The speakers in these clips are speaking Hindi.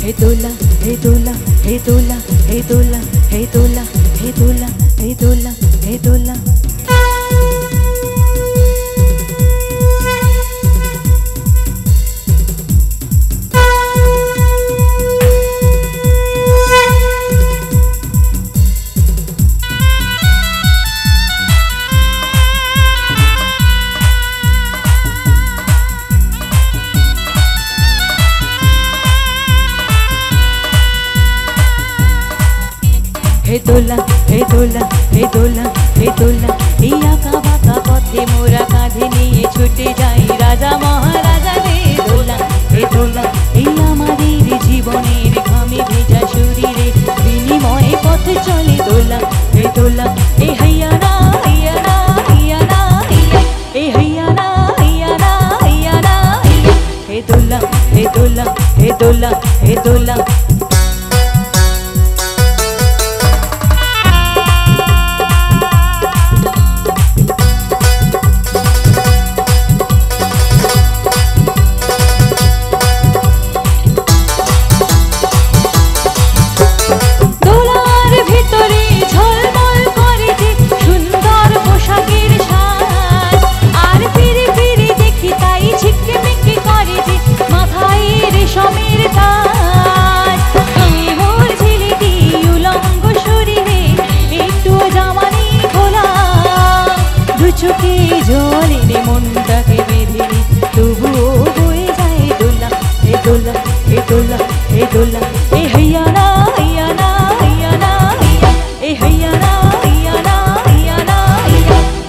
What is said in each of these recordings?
हे दोला हे दोला हे दोला हे दोला हे दोला हे दोला हे दोला हे दोला हे दोला हे दोला हे दोला हे दोला आँका बाँका पथे मोरा काँधे निये छुटे जाई राजा महाराजाদের দোলা हे दोला आमादेर जीवनेर घामे भेजा शरीरे बिनिमये पथ चले दोला हे दोला ए हैया ना हैया ना हैया ना ए हैया ना हैया ना हैया ना हे दोला हे दोला हे दोला हे दोला জলে মনটাকে বেঁধে তবুও বয়ে যায় দোলা হে দোলা হে দোলা হে দোলা এ हैया ना हैया ना हैया ना ए हैया ना हैया ना हैया ना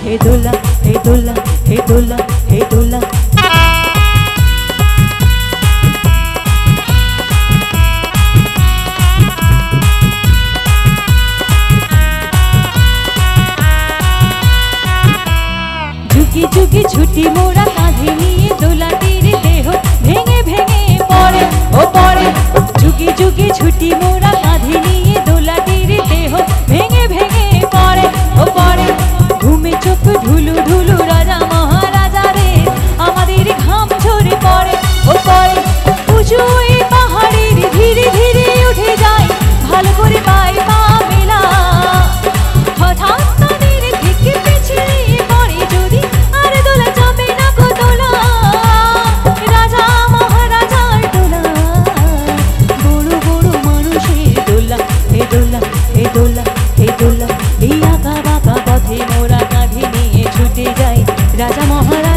हे दोला हे दोला हे दोला हे दोला झुकी झुकी छुटी मोरा काँधे निये दोलाटिर देह भेंगे भेंगे पड़े ओ पड़े झुकी झुकी छुटी मोरा काँधे निये दोलाटिर देह भेंगे भेंगे पड़े ओ पड़े घुमे चोख ढुलु ढुलु राजा महाराजा रे आमादेर घाम झरे पड़े ओ पड़े उঁচু এই পাহাড়ের ধীরে ধীরে উঠে যায় ভালো করে পায়ে পা মেলা হঠাৎ তাদের থেকে পিছলে পড়ে যদি आँका बाँका पथे मोरा काँधे निये छुटे जाई राजा महाराज